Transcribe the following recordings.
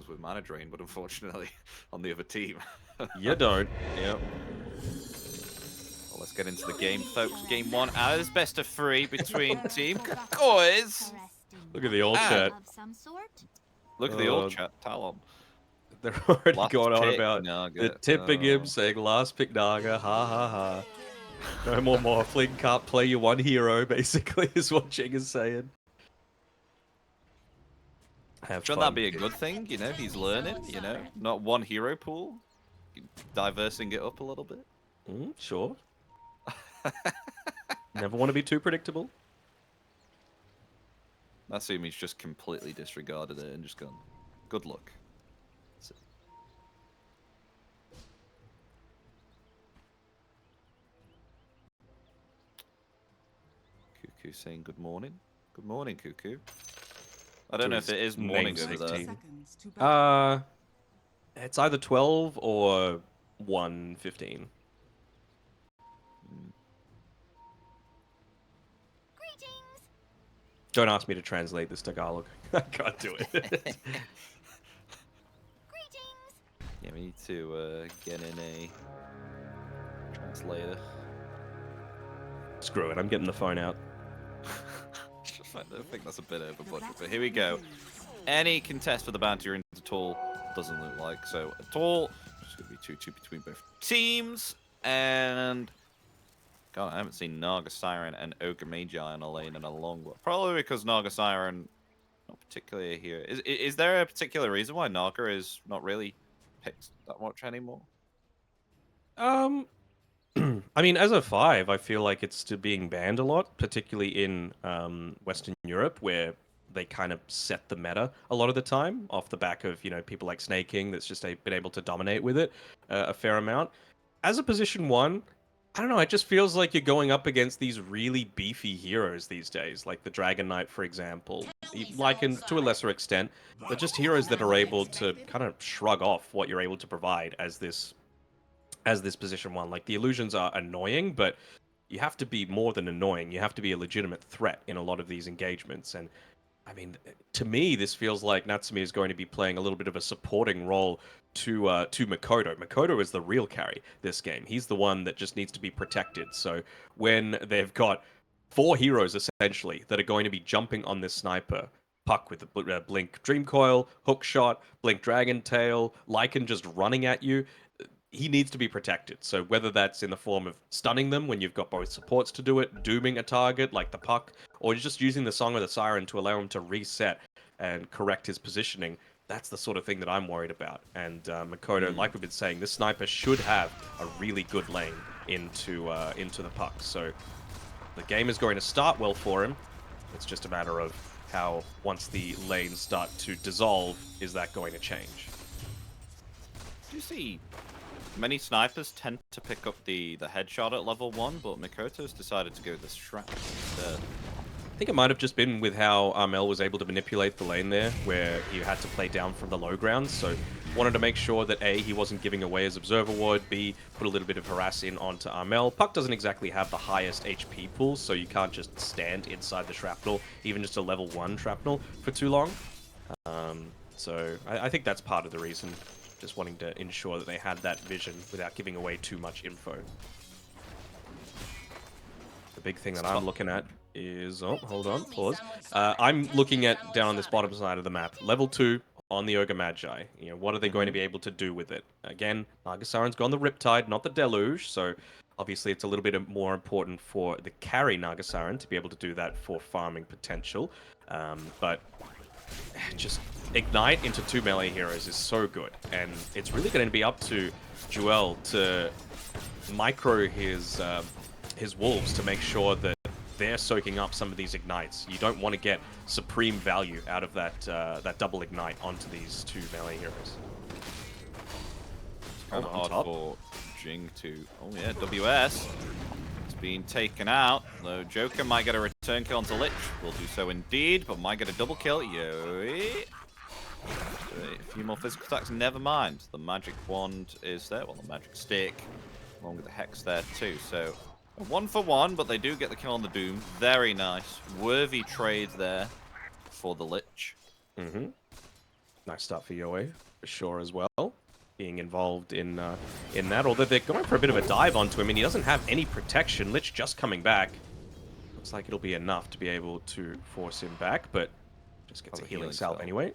problems with mana drain, but unfortunately on the other team. You don't. Yep. Well, let's get into the game, folks. Game 1 as best of 3 between Team Kukuys. Look at the old And chat. look at the old chat, Talon. They're already Last going on pick, about the Naga. tipping him, saying last pick Naga, ha ha ha. No more Morphling, can't play your one hero, basically, is what Ching is saying. Shouldn't that be a good thing? You know, he's learning, you know? Not one hero pool. Diversing it up a little bit. Sure. Never want to be too predictable. Natsumi's just completely disregarded it and just gone, good luck. Cuckoo saying good morning. Good morning, Cuckoo. I don't know if it is morning over there. It's either 12 or 1:15. Don't ask me to translate this Tagalog. I can't do it. Yeah, we need to get in a translator. Screw it, I'm getting the phone out. I think that's a bit over budget, but here we go. Any contest for the bounty or into Tall doesn't look like. So a Tall, it's going to be 2-2 between both teams. And God, I haven't seen Naga Siren and Ogre Magi on a lane in a long while. Probably because Naga Siren, not particularly here. Is there a particular reason why Naga is not really picked that much anymore? I mean, as a 5, I feel like it's still being banned a lot, particularly in Western Europe, where they kind of set the meta a lot of the time off the back of, you know, people like Snaking that's just been able to dominate with it a fair amount. As a position 1, I don't know, it just feels like you're going up against these really beefy heroes these days, like the Dragon Knight, for example. Like, to a lesser extent, they're just heroes that are able to kind of shrug off what you're able to provide as this position 1. Like, the illusions are annoying, but you have to be more than annoying. You have to be a legitimate threat in a lot of these engagements. And I mean, to me, this feels like Natsumi is going to be playing a little bit of a supporting role to Makoto. Makoto is the real carry this game. He's the one that just needs to be protected. So when they've got 4 heroes essentially that are going to be jumping on this sniper, Puck with the Blink Dream Coil, Hook Shot, Blink Dragon Tail, Lycan just running at you, he needs to be protected. So whether that's in the form of stunning them when you've got both supports to do it, dooming a target like the Puck, or just using the Song of the Siren to allow him to reset and correct his positioning, that's the sort of thing that I'm worried about. And Makoto, like we've been saying, this sniper should have a really good lane into the Puck. So the game is going to start well for him. It's just a matter of how, once the lanes start to dissolve, is that going to change? Do you see many snipers tend to pick up the headshot at level 1, but Mikoto's decided to go the shrap instead? I think it might have just been with how Armel was able to manipulate the lane there, where he had to play down from the low ground, so wanted to make sure that A, he wasn't giving away his Observer Ward, B, put a little bit of harass in onto Armel. Puck doesn't exactly have the highest HP pool, so you can't just stand inside the shrapnel, even just a level 1 shrapnel, for too long. So I think that's part of the reason, just wanting to ensure that they had that vision without giving away too much info. The big thing that I'm looking at is... Oh, hold on, pause. I'm looking at down on this bottom side of the map. Level 2 on the Ogre Magi. You know, what are they going to be able to do with it? Again, Naga Siren's gone the Riptide, not the Deluge, so obviously it's a little bit more important for the carry Naga Siren to be able to do that for farming potential. But just Ignite into 2 melee heroes is so good, and it's really going to be up to Joel to micro his wolves to make sure that they're soaking up some of these ignites. You don't want to get supreme value out of that double ignite onto these 2 melee heroes. It's kind of hard for Jing to... Oh yeah, WS. It's been taken out. Though Joker might get a return kill onto Lich. Will do so indeed, but might get a double kill. A few more physical attacks, never mind. The magic wand is there. Well, the magic stick, along with the hex there too. So 1 for 1, but they do get the kill on the Doom. Very nice. Worthy trade there for the Lich. Nice start for Yoe, for sure as well. Being involved in that, although they're going for a bit of a dive onto him, and he doesn't have any protection. Lich just coming back. Looks like it'll be enough to be able to force him back, but just gets a healing salve anyway.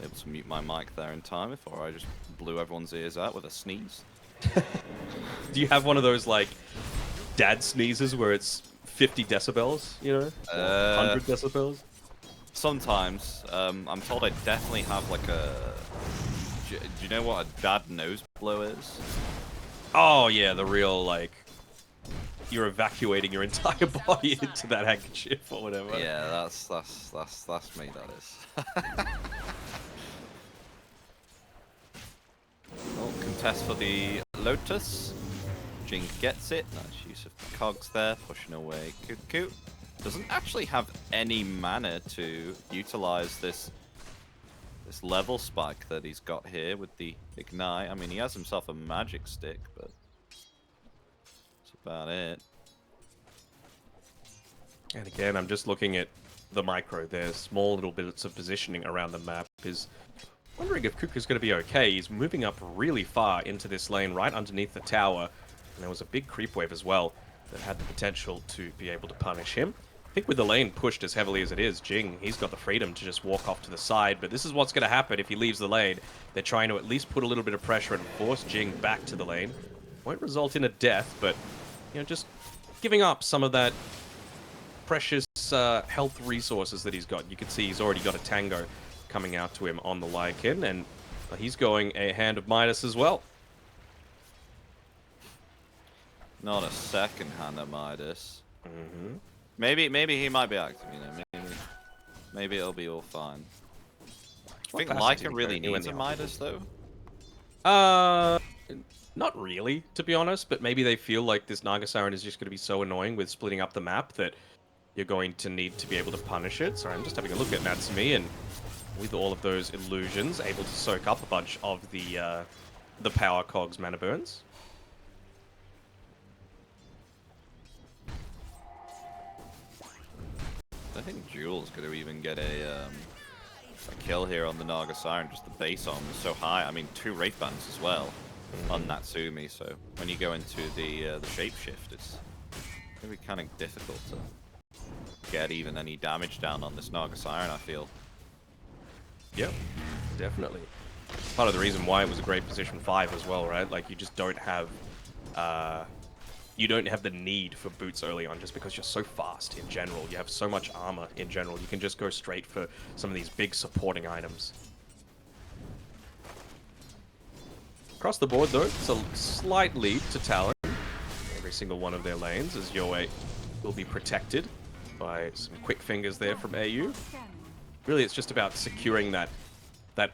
Able to mute my mic there in time before I just blew everyone's ears out with a sneeze. Do you have one of those, like, dad sneezes where it's 50 decibels, you know? 100 decibels? Sometimes. I'm told I definitely have, like, a... Do you know what a dad nose blow is? Oh, yeah, the real, like... You're evacuating your entire body into that handkerchief or whatever. Yeah, that's me, that is. Well, contest for the Lotus. Jing gets it. Nice use of the cogs there, pushing away Kuku. Doesn't actually have any mana to utilize this level spike that he's got here with the Ignite. I mean, he has himself a magic stick, but that's about it. And again, I'm just looking at the micro there. Small little bits of positioning around the map is... Wondering if Kuku's going to be okay. He's moving up really far into this lane, right underneath the tower. And there was a big creep wave as well that had the potential to be able to punish him. I think with the lane pushed as heavily as it is, Jing, he's got the freedom to just walk off to the side. But this is what's going to happen if he leaves the lane. They're trying to at least put a little bit of pressure and force Jing back to the lane. Won't result in a death, but, you know, just giving up some of that precious health resources that he's got. You can see he's already got a Tango coming out to him on the Lycan, and he's going a Hand of Midas as well. Not a second Hand of Midas. Mm-hmm. Maybe he might be active, you know. Maybe it'll be all fine. I think Lycan really needs a Midas, though. Not really, to be honest, but maybe they feel like this Naga Siren is just going to be so annoying with splitting up the map that you're going to need to be able to punish it. Sorry, I'm just having a look at Natsumi, and with all of those illusions, able to soak up a bunch of the power cogs mana burns. I think Jules going to even get a kill here on the Naga Siren. Just the base armor is so high. I mean, 2 Wraith Bands as well on Natsumi. So when you go into the shapeshift, it's going to be kind of difficult to get even any damage down on this Naga Siren, I feel. Yep, definitely. Part of the reason why it was a great position 5 as well, right? Like, you just don't have the need for boots early on just because you're so fast in general. You have so much armor in general. You can just go straight for some of these big supporting items. Across the board, though, it's a slight lead to Talon. Every single one of their lanes, as Yoe will be protected by some quick fingers there from AU. Really, it's just about securing that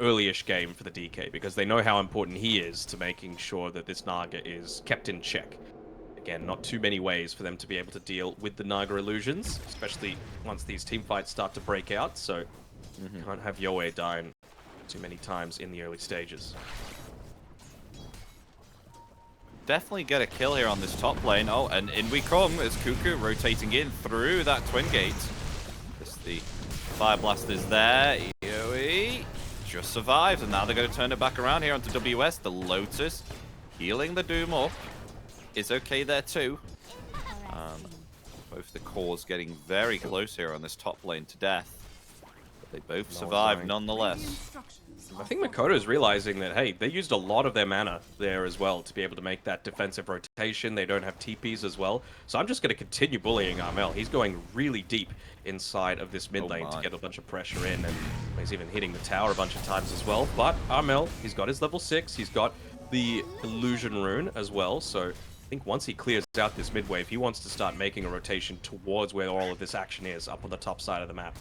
early-ish game for the DK, because they know how important he is to making sure that this Naga is kept in check. Again, not too many ways for them to be able to deal with the Naga illusions, especially once these team fights start to break out, so can't have Yoe dying too many times in the early stages. Definitely get a kill here on this top lane. Oh, and in we come as Kuku rotating in through that Twin Gate. The Fire Blast is there. Yoe just survives, and now they're going to turn it back around here onto WS. The Lotus healing the Doom up is okay there too. Both the cores getting very close here on this top lane to death. But they both survive nonetheless. I think Makoto's realizing that, hey, they used a lot of their mana there as well to be able to make that defensive rotation. They don't have TPs as well. So I'm just going to continue bullying Armel. He's going really deep inside of this mid lane to get a bunch of pressure in, and he's even hitting the tower a bunch of times as well. But Armel, he's got his level 6. He's got the Illusion Rune as well. So I think once he clears out this mid wave, he wants to start making a rotation towards where all of this action is, up on the top side of the map.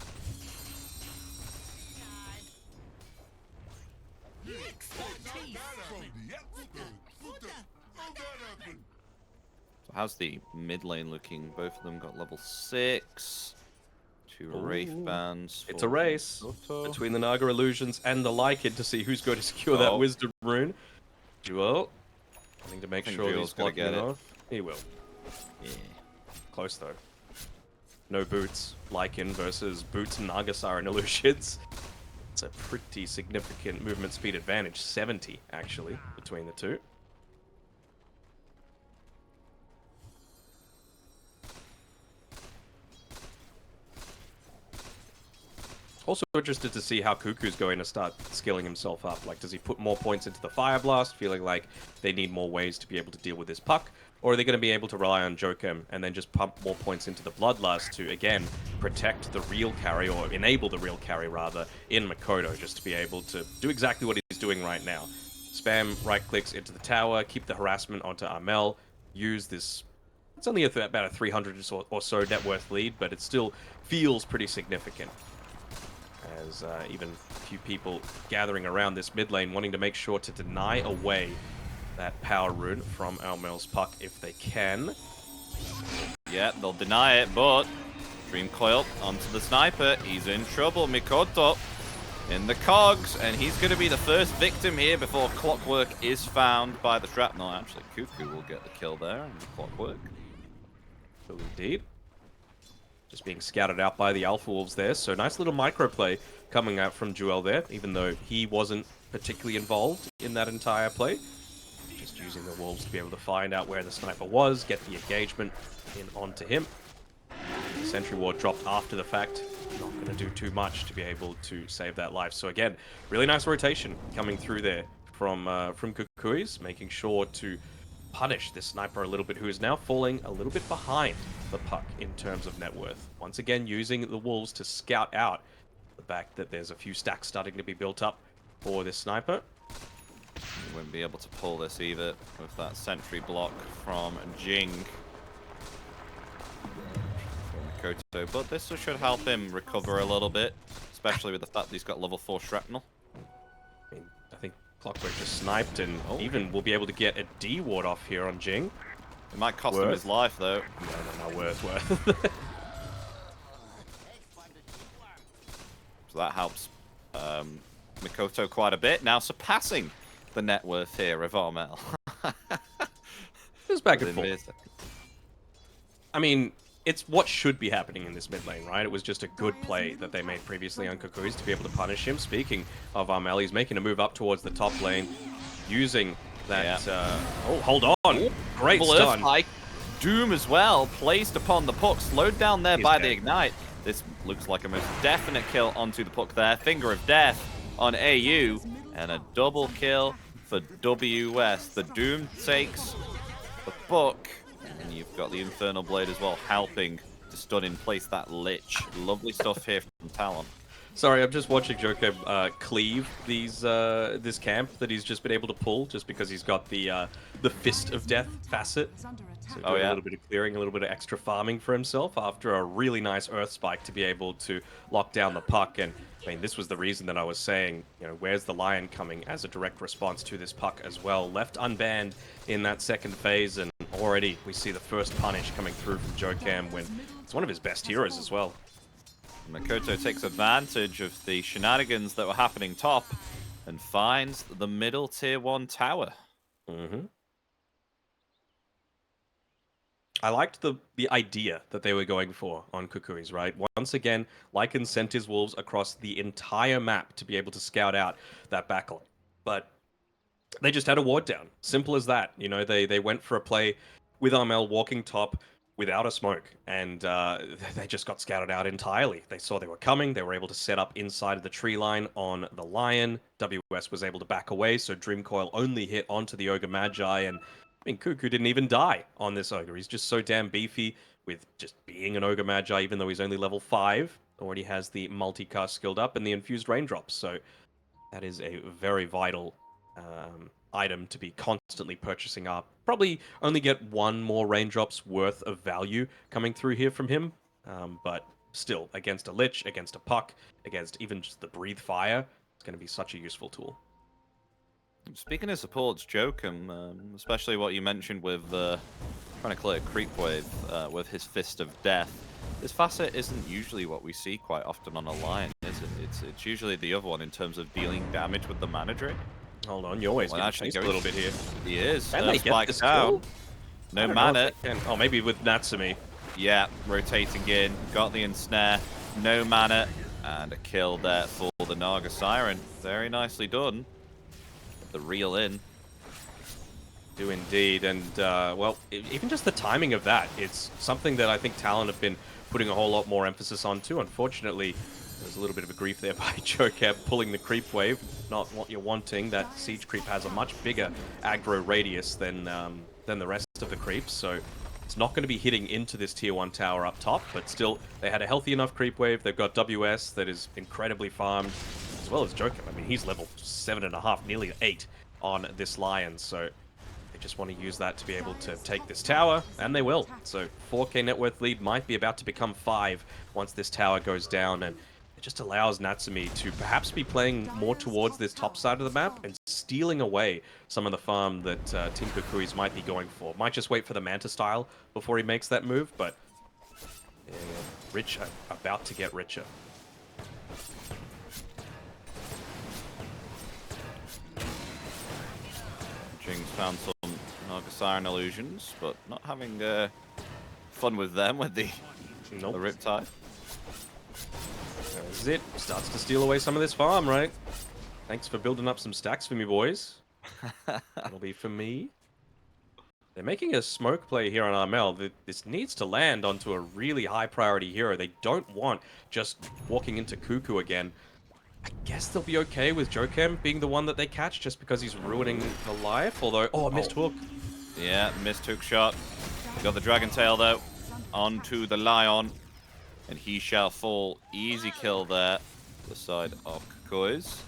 So how's the mid lane looking? Both of them got level 6. 2 Wraith Bands. It's a race between the Naga Illusions and the Lycan to see who's going to secure that Wisdom Rune. Jewel, wanting to make sure he's blocking it off. He will. Yeah. Close though. No boots. Lycan versus boots and Nagasar and Illusions. It's a pretty significant movement speed advantage. 70, actually, between the two. Also interested to see how Kuku's going to start skilling himself up. Like, does he put more points into the Fire Blast, feeling like they need more ways to be able to deal with this puck? Or are they going to be able to rely on Jokem and then just pump more points into the Bloodlust to, again, protect the real carry, or enable the real carry, rather, in Makoto, just to be able to do exactly what he's doing right now. Spam right-clicks into the tower, keep the harassment onto Armel, use this... It's only about a 300 or so net worth lead, but it still feels pretty significant. As even a few people gathering around this mid lane wanting to make sure to deny away that power rune from Armel's puck if they can. Yeah, they'll deny it, but Dream Coil onto the sniper. He's in trouble. Mikoto in the cogs, and he's going to be the first victim here before Clockwork is found by the shrapnel. Actually, Kuku will get the kill there on the Clockwork. So indeed. Just being scouted out by the Alpha Wolves there. So nice little microplay coming out from Jewel there, even though he wasn't particularly involved in that entire play. Just using the Wolves to be able to find out where the sniper was, get the engagement in onto him. The Sentry Ward dropped after the fact. Not going to do too much to be able to save that life. So again, really nice rotation coming through there from Kukuys, making sure to punish this sniper a little bit, who is now falling a little bit behind the puck in terms of net worth. Once again, using the Wolves to scout out the fact that there's a few stacks starting to be built up for this sniper. He won't be able to pull this either with that sentry block from Jing. From Makoto, but this should help him recover a little bit, especially with the fact that he's got level 4 shrapnel. I think Clockwork just sniped, and even will be able to get a D ward off here on Jing. It might cost him his life, though. No, worth. So that helps Mikoto quite a bit. Now surpassing the net worth here of Armel. It's back and forth. I mean, it's what should be happening in this mid lane, right? It was just a good play that they made previously on Kukuys to be able to punish him. Speaking of Armel, he's making a move up towards the top lane, using that... oh, hold on! Great stun! Like Doom as well, placed upon the puck, slowed down there by the Ignite. This looks like a most definite kill onto the puck there. Finger of Death on AU, and a double kill for WS. The Doom takes the puck. And you've got the Infernal Blade as well, helping to stun in place that Lich. Lovely stuff here from Talon. Sorry, I'm just watching Joker cleave this camp that he's just been able to pull, just because he's got the Fist of Death facet. So doing a little bit of clearing, a little bit of extra farming for himself after a really nice Earth Spike to be able to lock down the puck. And I mean, this was the reason that I was saying, you know, where's the Lion coming as a direct response to this puck as well. Left unbanned in that second phase, and already we see the first punish coming through from Jokam when it's one of his best heroes as well. Makoto takes advantage of the shenanigans that were happening top and finds the middle tier 1 tower. I liked the idea that they were going for on Kukuys, right? Once again, Lycan sent his Wolves across the entire map to be able to scout out that backline. But they just had a ward down. Simple as that. You know, they went for a play with Armel walking top without a smoke, and they just got scouted out entirely. They saw they were coming. They were able to set up inside of the tree line on the Lion. WS was able to back away, so Dream Coil only hit onto the Ogre Magi, and I mean, Kuku didn't even die on this Ogre. He's just so damn beefy with just being an Ogre Magi, even though he's only level 5. Already has the multicast skilled up and the infused raindrops. So that is a very vital item to be constantly purchasing up. Probably only get one more raindrops worth of value coming through here from him. But still, against a Lich, against a Puck, against even just the Breathe Fire, it's going to be such a useful tool. Speaking of supports, Jokum, especially what you mentioned with trying to clear creep wave with his Fist of Death, this facet isn't usually what we see quite often on a Lion, is it? It's usually the other one in terms of dealing damage with the mana drain. Hold on, you're always getting chased a little bit here. He is. Can they get this kill? No I don't know if mana. they can. Oh, maybe with Natsumi. Yeah, rotating in. Got the ensnare. No mana. And a kill there for the Naga Siren. Very nicely done. The reel in. Do indeed, and well, even just the timing of that, it's something that I think Talon have been putting a whole lot more emphasis on too. Unfortunately, there's a little bit of a grief there by Joker pulling the creep wave, not what you're wanting. That siege creep has a much bigger aggro radius than the rest of the creeps, so it's not going to be hitting into this tier 1 tower up top, but still, they had a healthy enough creep wave. They've got WS that is incredibly farmed, as well as Joker. I mean, he's level 7.5, nearly 8 on this Lion, so they just want to use that to be able to take this tower, and they will. So 4k net worth lead might be about to become 5 once this tower goes down, and it just allows Natsumi to perhaps be playing more towards this top side of the map and stealing away some of the farm that Team Kukuys might be going for. Might just wait for the Manta style before he makes that move, but yeah, rich, about to get richer. Jing's found some Naga Siren illusions, but not having fun with them with the Riptide. There's it. Starts to steal away some of this farm, right? Thanks for building up some stacks for me, boys. That'll be for me. They're making a smoke play here on Armel. This needs to land onto a really high priority hero. They don't want just walking into Cuckoo again. I guess they'll be okay with Jokem being the one that they catch just because he's ruining the life. Although, oh, missed hook. Yeah, missed hook shot. Got the Dragon Tail though. Onto the Lion. And he shall fall. Easy kill there. The side of Kukuys.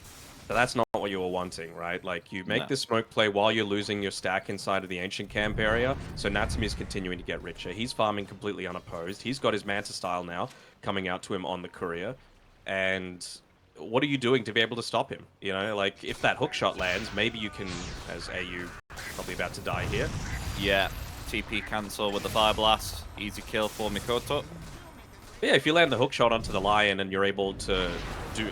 But that's not what you were wanting, right? Like, you make this smoke play while you're losing your stack inside of the ancient camp area. So Natsumi is continuing to get richer. He's farming completely unopposed. He's got his Manta style now coming out to him on the courier. And what are you doing to be able to stop him? You know, like, if that hook shot lands, maybe you can, as AU probably about to die here. Yeah, TP cancel with the Fire Blast. Easy kill for Mikoto. Yeah, if you land the hook shot onto the Lion and you're able to do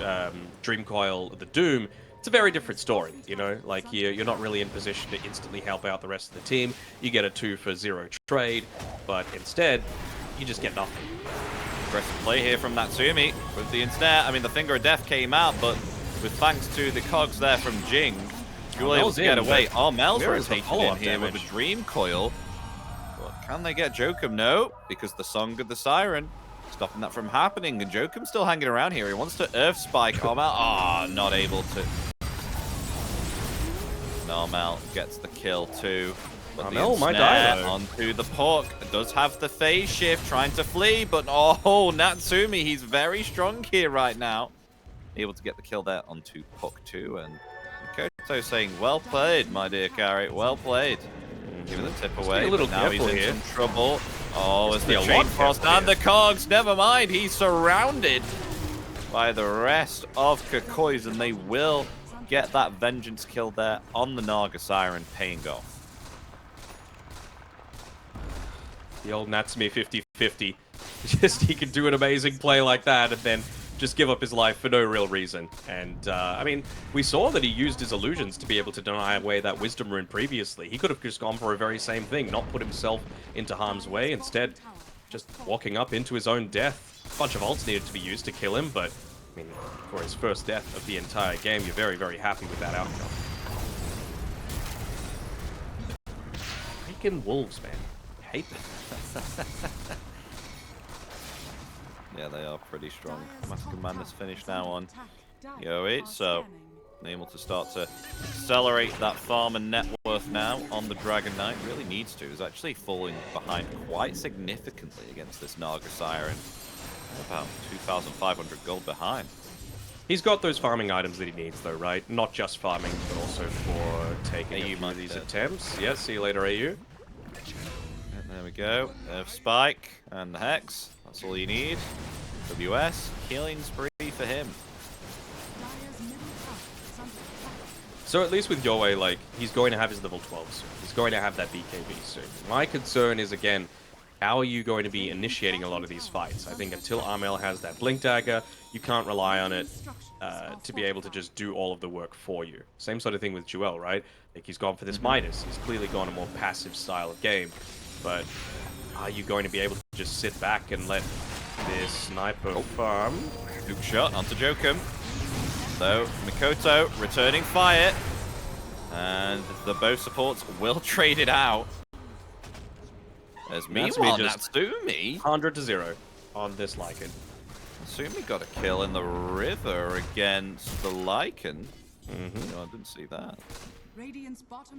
Dream Coil the Doom, it's a very different story, you know? Like, you're not really in position to instantly help out the rest of the team. You get a 2 for 0 trade, but instead, you just get nothing. Aggressive play here from Natsumi with the ensnare. I mean, the Finger of Death came out, but with thanks to the cogs there from Jing, you were able to get away. Oh, Mel's rotating in here with a Dream Coil. But can they get Jokem? No, because the Song of the Siren stopping that from happening, and Jokum's still hanging around here. He wants to Earth Spike Armel. Ah, not able to. Armel gets the kill too. But Armel might die though. Onto the Puck. Does have the phase shift, trying to flee, but oh, Natsumi, he's very strong here right now. Able to get the kill there onto Puck too, and Mikoto saying, well played, my dear Carry, well played. Giving the tip away, a little now he's in here. some trouble. Oh, it's the Chain Frost and the cogs. Never mind, he's surrounded by the rest of Kukuys, and they will get that vengeance kill there on the Naga Siren, paying off. The old Natsumi 50-50. Just, he can do an amazing play like that and then just give up his life for no real reason. And, I mean, we saw that he used his illusions to be able to deny away that Wisdom Rune previously. He could have just gone for a very same thing, not put himself into harm's way, instead just walking up into his own death. A bunch of ults needed to be used to kill him, but, I mean, for his first death of the entire game, you're very, very happy with that outcome. Freaking wolves, man. I hate them. Yeah, they are pretty strong. Massacre Madness finished now on Yo8, so able to start to accelerate that farm and net worth now on the Dragon Knight. Really needs to. Is actually falling behind quite significantly against this Naga Siren. About 2,500 gold behind. He's got those farming items that he needs, though, right? Not just farming, but also for taking a few of these attempts. Yeah, see you later, AU. And there we go. Spike and the Hex. That's all you need. WS, killing spree for him. So at least with Yoei, like, he's going to have his level 12 soon. He's going to have that BKB soon. My concern is, again, how are you going to be initiating a lot of these fights? I think until Armel has that Blink Dagger, you can't rely on it to be able to just do all of the work for you. Same sort of thing with Joel, right? Like he's gone for this Midas. He's clearly gone a more passive style of game. But are you going to be able to just sit back and let this sniper farm? Hook shot onto Jokum. So, Mikoto returning fire. And the both supports will trade it out. As meanwhile, Natsumi 100-0 on this Lycan. Natsumi got a kill in the river against the Lycan. No, I didn't see that.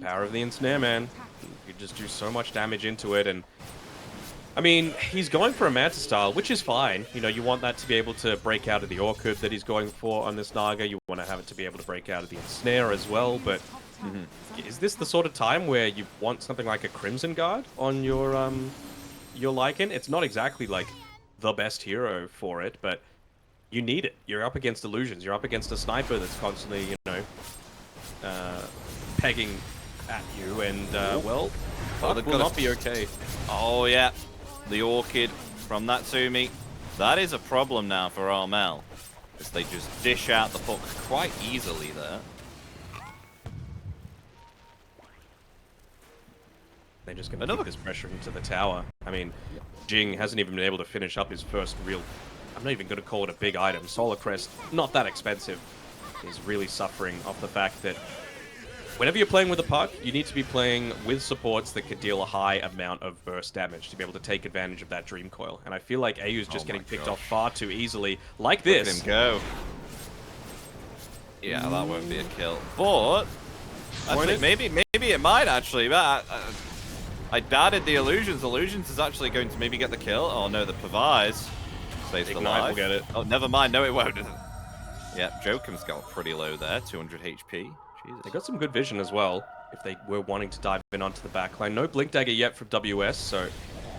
Power of the Ensnare, man. You could just do so much damage into it, and I mean, he's going for a Manta style, which is fine. You know, you want that to be able to break out of the Orchid that he's going for on this Naga. You want to have it to be able to break out of the Ensnare as well, but is this the sort of time where you want something like a Crimson Guard on your Lycan? It's not exactly like the best hero for it, but you need it. You're up against illusions. You're up against a sniper that's constantly, you know, pegging at you, and well, that will not be okay. Oh yeah, the Orchid from Natsumi. That is a problem now for Armel, as they just dish out the puck quite easily there. They're just going to keep this pressure into the tower. I mean, Jing hasn't even been able to finish up his first real... I'm not even going to call it a big item. Solar Crest, not that expensive. He's really suffering off the fact that whenever you're playing with a puck, you need to be playing with supports that could deal a high amount of burst damage to be able to take advantage of that Dream Coil. And I feel like AU's just getting picked off far too easily, like this. Look at him go. Yeah, that won't be a kill. But I think maybe it might actually. I doubted the Illusions. Illusions is actually going to maybe get the kill. Oh no, the Pavise stays alive. Will get it. Oh, never mind. No, it won't. Yeah, Jokum's got pretty low there, 200 HP. Jesus. They got some good vision as well, if they were wanting to dive in onto the backline. No Blink Dagger yet from WS, so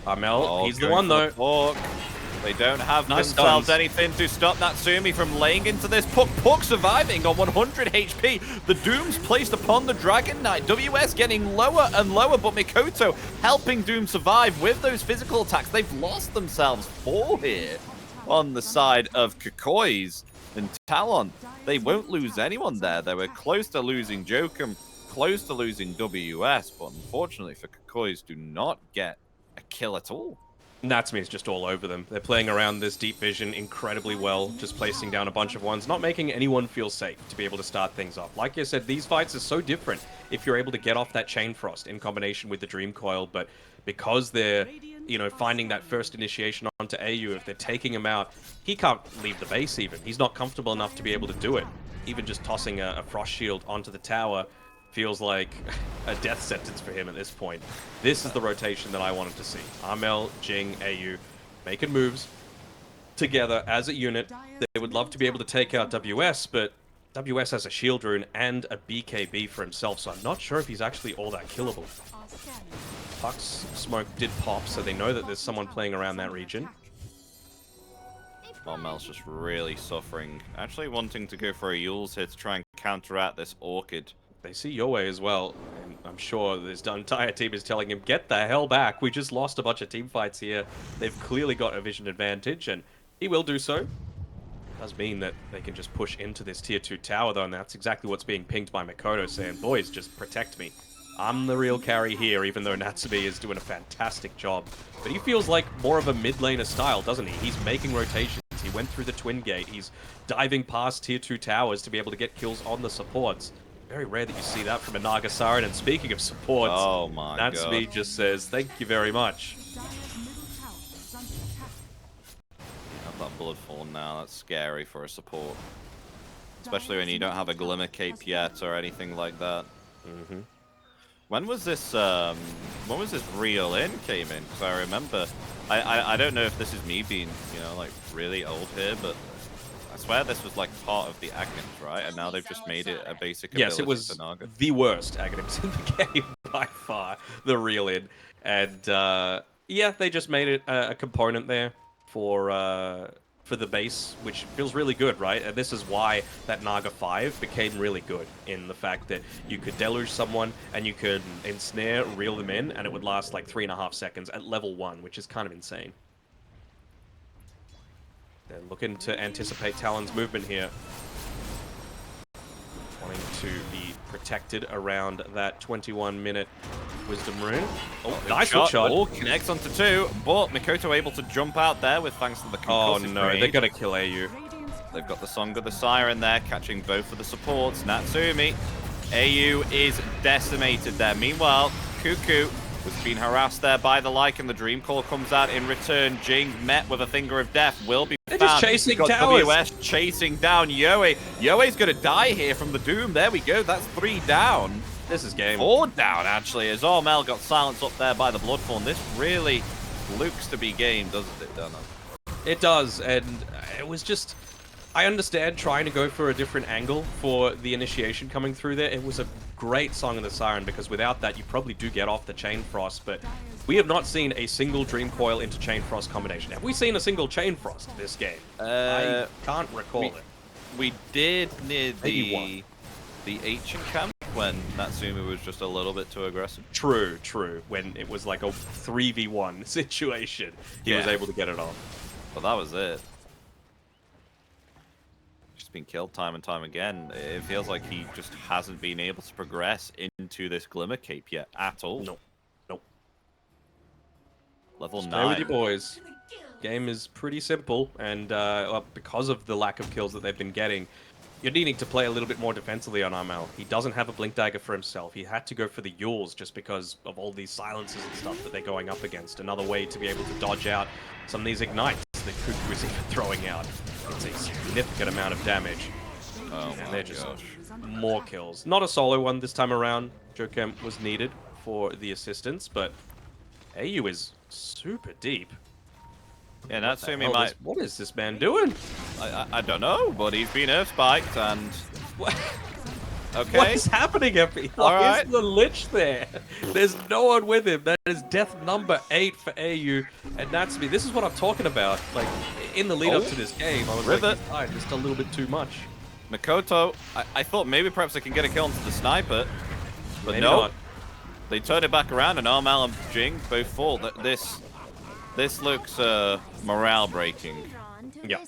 Armel, he's the one though. They don't have themselves anything to stop Natsumi from laying into this puck. Puck surviving on 100 HP. The Doom's placed upon the Dragon Knight. WS getting lower and lower, but Mikoto helping Doom survive with those physical attacks. They've lost themselves 4 here on the side of Kukuys and Talon. They won't lose anyone there. They were close to losing Jokum, close to losing WS, but unfortunately for Kukuys, do not get a kill at all. Natsumi is just all over them. They're playing around this deep vision incredibly well, just placing down a bunch of ones, not making anyone feel safe to be able to start things off. Like I said, these fights are so different if you're able to get off that Chain Frost in combination with the Dream Coil, but because they're, you know, finding that first initiation onto AU, if they're taking him out, he can't leave the base even. He's not comfortable enough to be able to do it. Even just tossing a Frost Shield onto the tower feels like a death sentence for him at this point. This is the rotation that I wanted to see. Armel, Jing, AU making moves together as a unit. They would love to be able to take out WS, but WS has a Shield Rune and a BKB for himself, so I'm not sure if he's actually all that killable. Puck's smoke did pop, so they know that there's someone playing around that region. Mel's just really suffering. Actually wanting to go for a Yules here to try and counteract this Orchid. They see your way as well, and I'm sure this entire team is telling him, get the hell back. We just lost a bunch of team fights here. They've clearly got a vision advantage, and he will do so. Does mean that they can just push into this tier 2 tower, though, and that's exactly what's being pinged by Mikoto, saying, boys, just protect me. I'm the real carry here, even though Natsumi is doing a fantastic job. But he feels like more of a mid laner style, doesn't he? He's making rotations. He went through the Twin Gate. He's diving past tier 2 towers to be able to get kills on the supports. Very rare that you see that from a Nagasaran. And speaking of supports, Natsumi just says, thank you very much. Have that Bloodfall now. That's scary for a support. Especially when you don't have a Glimmer Cape yet or anything like that. When was this real in came in? Because I remember, I don't know if this is me being, you know, like really old here, but I swear this was like part of the Agnums, right? And now they've just made it a basic ability. Yes, it was for Naga. the worst Agnums in the game by far, the real in. And yeah, they just made it a component there for for the base, which feels really good, right? And this is why that Naga 5 became really good, in the fact that you could deluge someone and you could ensnare, reel them in, and it would last like 3.5 seconds at level 1, which is kind of insane. They're looking to anticipate Talon's movement here. Wanting to be protected around that 21-minute Wisdom Rune. Oh, nice shot. Oh, connects onto 2, but Mikoto able to jump out there with thanks to the concussive no, grenade. they're going to kill AU. They've got the Song of the Siren there, catching both of the supports. Natsumi. AU is decimated there. Meanwhile, Kuku was being harassed there by the Lycan. The Dream Call comes out in return. Jing met with a Finger of Death. Will be They're found. just chasing Got towers. WS chasing down Yoe. Yoe's going to die here from the Doom. There we go. That's 3 down. This is game. 4 down, actually, as Armel got silenced up there by the Bloodthorn. This really looks to be game, doesn't it, Dana? It does, and it was just... I understand trying to go for a different angle for the initiation coming through there. It was a great Song of the Siren, because without that, you probably do get off the Chain Frost, but we have not seen a single Dream Coil into Chain Frost combination. Have we seen a single Chain Frost this game? I can't recall it. We did near the ancient camp when Natsumi was just a little bit too aggressive. True. When it was like a 3v1 situation, he was able to get it off. But that was it. Just been killed time and time again. It feels like he just hasn't been able to progress into this Glimmer Cape yet at all. Nope. Level 9. Stay with you, boys. Game is pretty simple, and well, because of the lack of kills that they've been getting, you're needing to play a little bit more defensively on Armel. He doesn't have a Blink Dagger for himself. He had to go for the Yules just because of all these silences and stuff that they're going up against. Another way to be able to dodge out some of these ignites that Kuku is even throwing out. It's a significant amount of damage. Oh and my they're just gosh. more kills. Not a solo one this time around. Jokem was needed for the assistance, but AU is super deep. Yeah, Natsumi might... What is this man doing? I don't know, but he's been earth spiked and... Okay. What is happening, Epi? Why is the Lich there? There's no one with him. That is death number 8 for AU. And Natsumi, this is what I'm talking about. Like, in the lead up to this game, I was like, he's died just a little bit too much. Mikoto, I thought maybe perhaps I can get a kill onto the sniper, but Maybe no. not. They turn it back around and Armel and Jing both fall. This looks morale breaking. Yeah.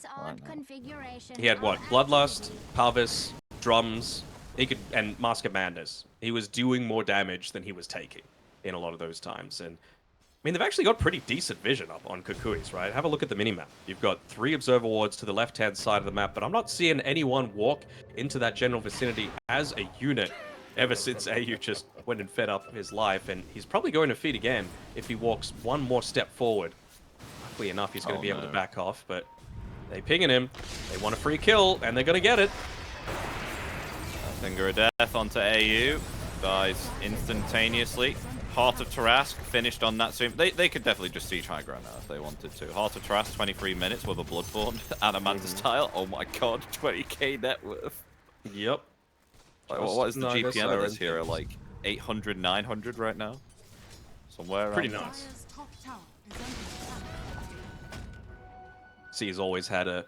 He had what? Bloodlust, Parvis, Drums, and Mask of Madness. He was doing more damage than he was taking in a lot of those times. And I mean, they've actually got pretty decent vision up on Kukuys, right? Have a look at the minimap. You've got 3 observer wards to the left-hand side of the map, but I'm not seeing anyone walk into that general vicinity as a unit ever since AU just went and fed up his life, and he's probably going to feed again if he walks one more step forward. Luckily enough, he's going to be able to back off, but they pinging him. They want a free kill, and they're going to get it. Finger of Death onto AU. Dies instantaneously. Heart of Tarask finished on Natsumi. They could definitely just siege high ground now if they wanted to. Heart of Tarask, 23 minutes with a Bloodthorn. Adamantis tile. Oh my god, 20k net worth. Yep. Like, what is the GPM of this hero? Like 800, 900 right now? Somewhere around. Pretty nice. See, he's always had a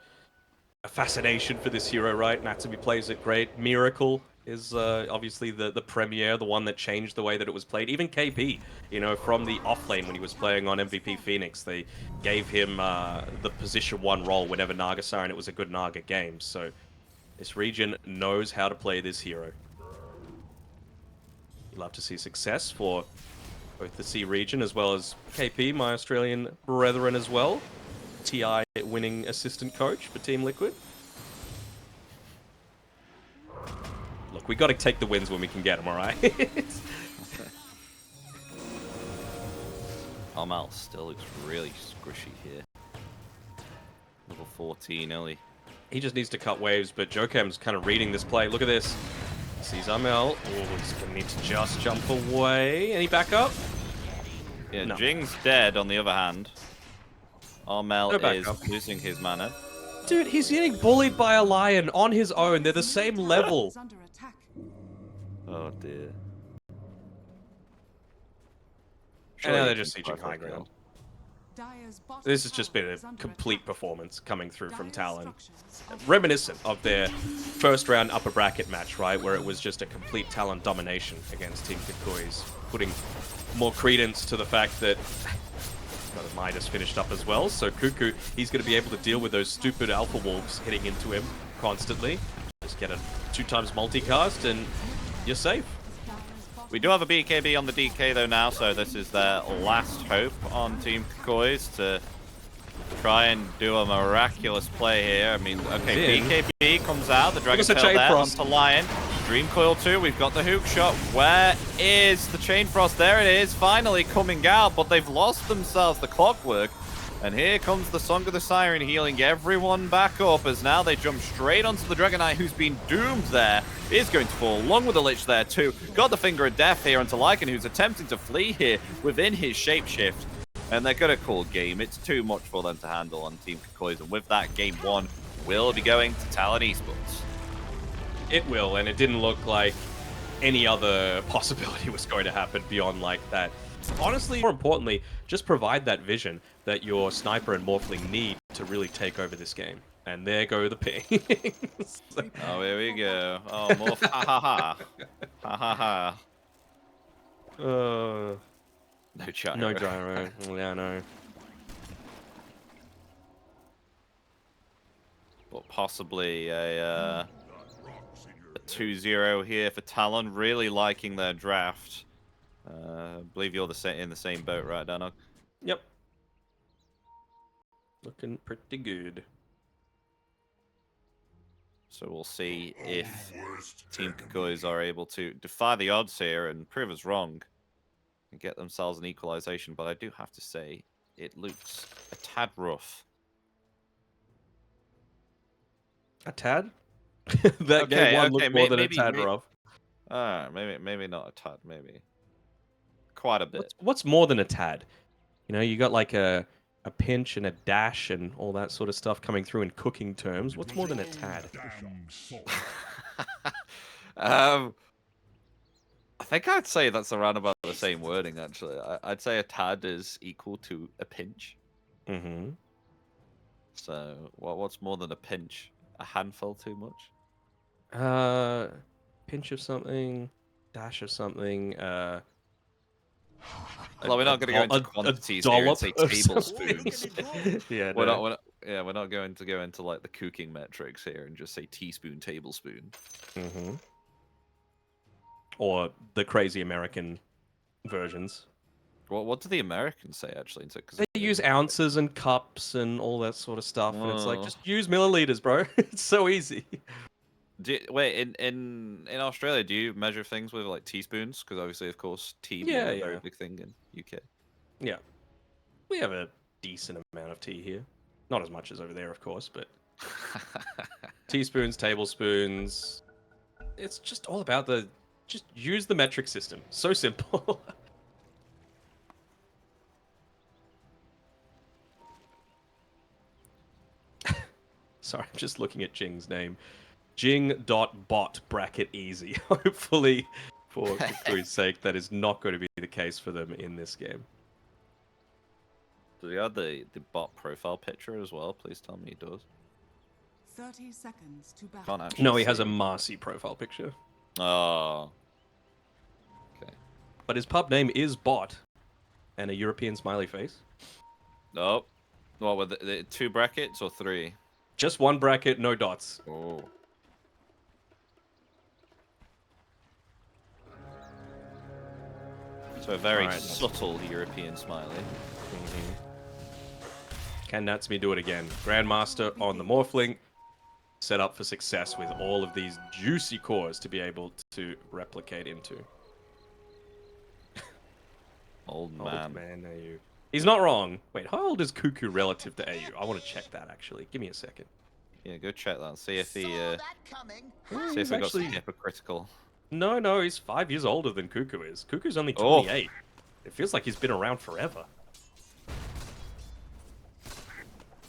fascination for this hero, right? Natsumi plays it great. Miracle is obviously the premier, the one that changed the way that it was played. Even KP, you know, from the off lane when he was playing on MVP Phoenix, they gave him the position 1 role whenever Naga Siren, it was a good Naga game. So this region knows how to play this hero. You'd love to see success for both the C region as well as KP, my Australian brethren as well. TI winning assistant coach for Team Liquid. Look, we got to take the wins when we can get them, all right? Armel still looks really squishy here. Level 14 early. He just needs to cut waves, but Jokem's kind of reading this play. Look at this. Sees Armel. Oh, he's going to need to just jump away. Any backup? Yeah, No. Jing's dead on the other hand. Armel is losing his mana. Dude, he's getting bullied by a lion on his own. They're the same level. Oh dear. And now they're just sieging high ground. This has just been a complete performance coming through from Talon. Reminiscent of their first round upper bracket match, right? Where it was just a complete Talon domination against Team Kukuys, putting more credence to the fact that Midas finished up as well. So Kuku, he's going to be able to deal with those stupid Alpha Wolves hitting into him constantly. Just get a 2x multicast and you're safe. We do have a BKB on the DK though now, so this is their last hope on Team Kukuys to try and do a miraculous play here. I mean, okay, BKB comes out, the Dragon Tail there onto Lion. Dream Coil 2, we've got the hook shot. Where is the Chain Frost? There it is, finally coming out, but they've lost themselves the Clockwork. And here comes the Song of the Siren healing everyone back up as now they jump straight onto the Dragon Knight who's been doomed there. Is going to fall along with the Lich there too. Got the Finger of Death here onto Lycan who's attempting to flee here within his shapeshift. And they're going to call game. It's too much for them to handle on Team Kukuys. And with that, game 1 will be going to Talon Esports. It will, and it didn't look like any other possibility was going to happen beyond like that. Honestly, more importantly, just provide that vision that your sniper and morphling need to really take over this game. And there go the pings. Oh, here we go. Oh, morph. Ha ha ha. Ha ha ha. No gyro. No gyro. Yeah, no. But possibly a 2-0 here for Talon. Really liking their draft. I believe you're in the same boat, right, Danog? Yep. Looking pretty good. So we'll see if Team Kukuys are able to defy the odds here and prove us wrong and get themselves an equalization. But I do have to say, it looks a tad rough. A tad? That game one looked more than a tad rough. Maybe not a tad, maybe quite a bit. What's more than a tad? You know, you got like a pinch and a dash and all that sort of stuff coming through in cooking terms. What's more than a tad? I think I'd say that's around about the same wording, actually. I'd say a tad is equal to a pinch. Mm-hmm. So, what's more than a pinch? A handful too much? Pinch of something, dash of something, well, we're not going to go into quantities here and say tablespoons. Yeah, we're not going to go into like the cooking metrics here and just say teaspoon, tablespoon. Mm-hmm. Or the crazy American versions. Well, what do the Americans say actually? They use ounces and cups and all that sort of stuff, and it's like just use milliliters, bro. It's so easy. Wait, in Australia, do you measure things with like teaspoons? Because obviously, of course, tea is a very big thing in UK. Yeah, we have a decent amount of tea here. Not as much as over there, of course, but teaspoons, tablespoons. It's just all about just use the metric system. So simple. Sorry, I'm just looking at Jing's name. Jing.bot bracket easy. Hopefully, for Kuku's sake, that is not going to be the case for them in this game. Does he have the bot profile picture as well? Please tell me he does. 30 seconds to battle. Can't actually No, he has a Marcy profile picture. Oh. Okay. But his pub name is Bot, and a European smiley face. Nope. What were the 2 brackets or 3? Just 1 bracket, no dots. Oh. So a very subtle European smiley. Mm-hmm. Can Natsumi do it again? Grandmaster on the Morphling, set up for success with all of these juicy cores to be able to replicate into. Old man. Old man AU. He's not wrong. Wait, how old is Kuku relative to AU? I want to check that, actually. Give me a second. Yeah, go check that. See if he got actually some hypocritical. No, he's 5 years older than Kuku is. Kuku's only 28. It feels like he's been around forever.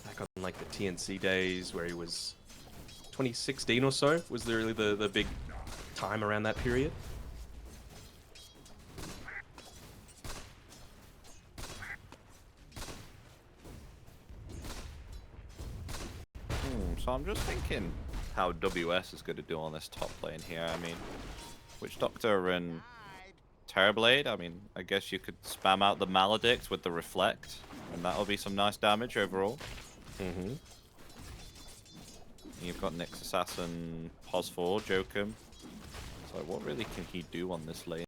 Back on like the TNC days where he was 2016 or so was really the big time around that period. So I'm just thinking how WS is going to do on this top lane here. I mean, Witch Doctor and Terrorblade, I mean, I guess you could spam out the Maledict with the Reflect, and that'll be some nice damage overall. Mm-hmm. You've got Nyx Assassin, Pos4, Jokum. So what really can he do on this lane?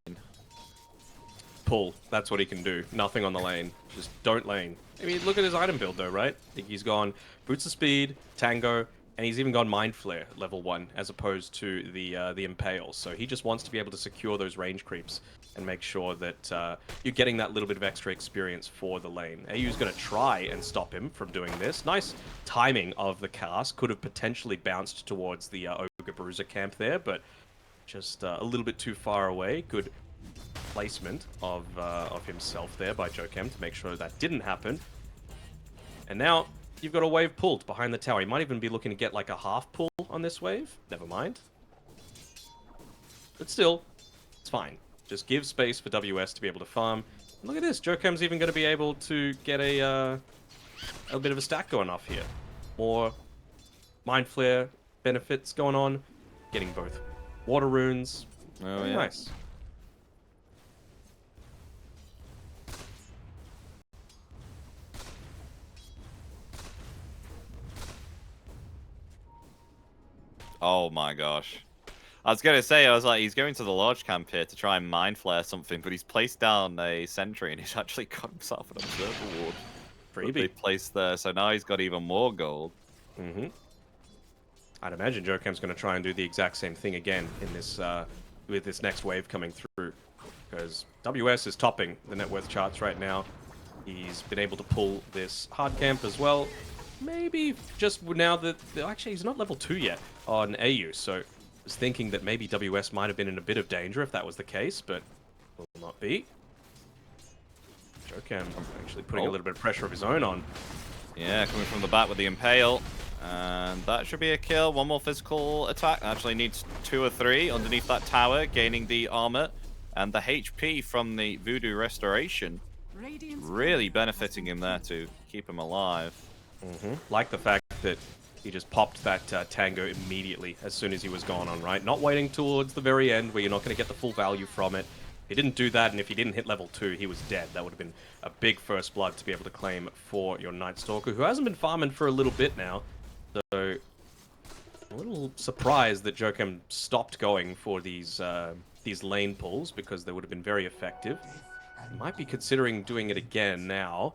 Pull. That's what he can do. Nothing on the lane. Just don't lane. I mean, look at his item build though, right? I think he's gone Boots of Speed, Tango, and he's even gone Mind Flare level 1 as opposed to the Impale. So he just wants to be able to secure those range creeps and make sure that you're getting that little bit of extra experience for the lane. AU's going to try and stop him from doing this. Nice timing of the cast. Could have potentially bounced towards the Ogre Bruiser camp there, but just a little bit too far away. Good placement of himself there by Jokem to make sure that didn't happen. And now you've got a wave pulled behind the tower. He might even be looking to get like a half pull on this wave. Never mind. But still, it's fine. Just give space for WS to be able to farm. And look at this. Jokem's even going to be able to get a bit of a stack going off here. More Mind Flare benefits going on. Getting both water runes. Oh, Very yeah. nice. Oh my gosh. I was going to say, I was like, he's going to the large camp here to try and Mind Flare something, but he's placed down a sentry and he's actually got himself an observer ward. Freebie. They placed there, so now he's got even more gold. Mm-hmm. I'd imagine Jokem's going to try and do the exact same thing again in this with this next wave coming through, because WS is topping the net worth charts right now. He's been able to pull this hard camp as well. Maybe just now that actually he's not level 2 yet on AU, so I was thinking that maybe WS might have been in a bit of danger if that was the case, but will not be. Jokem actually putting a little bit of pressure of his own on. Yeah, coming from the back with the Impale. And that should be a kill. One more physical attack. Actually needs 2 or 3 underneath that tower, gaining the armor. And the HP from the Voodoo Restoration really benefiting him there to keep him alive. Mm-hmm. Like the fact that he just popped that Tango immediately as soon as he was gone on, right? Not waiting towards the very end where you're not going to get the full value from it. He didn't do that, and if he didn't hit level 2, he was dead. That would have been a big first blood to be able to claim for your Night Stalker, who hasn't been farming for a little bit now. So, a little surprised that Jokem stopped going for these lane pulls, because they would have been very effective. Might be considering doing it again now,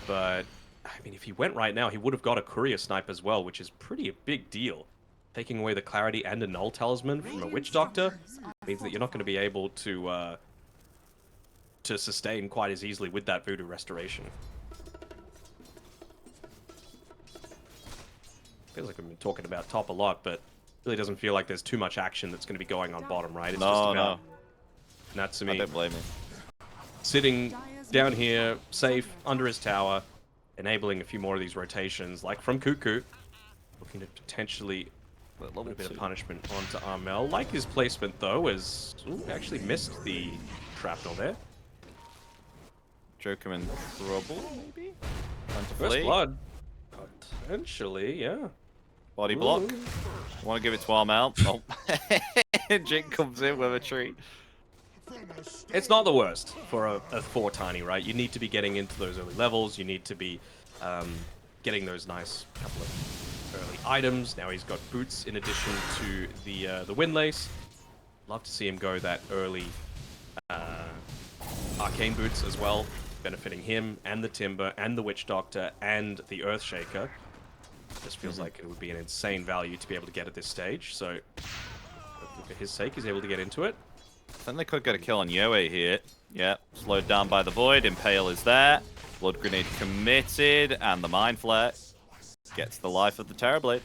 but I mean, if he went right now, he would have got a courier snipe as well, which is pretty a big deal. Taking away the clarity and a null talisman from a witch doctor means that you're not going to be able to sustain quite as easily with that voodoo restoration. Feels like we've been talking about top a lot, but really doesn't feel like there's too much action that's going to be going on bottom, right? It's just about Natsumi. I don't blame him. Sitting down here, safe, under his tower, enabling a few more of these rotations, like from Kuku. Looking to potentially put a bit of punishment onto Armel. Like his placement, though, as... Ooh, actually missed the shrapnel there. Jokem in trouble, maybe? First blood. Potentially, yeah. Body block. I want to give it to Armel. Oh. Jink comes in with a tree. It's not the worst for a 4 tiny, right? You need to be getting into those early levels. You need to be getting those nice couple of early items. Now he's got boots in addition to the windlace. Love to see him go that early arcane boots as well, benefiting him and the Timber and the Witch Doctor and the Earthshaker. Just feels like it would be an insane value to be able to get at this stage. So, for his sake, he's able to get into it. Then they could get a kill on Yoe here. Yeah, slowed down by the Void. Impale is there. Blood Grenade committed. And the Mind Flare gets the life of the Terrorblade.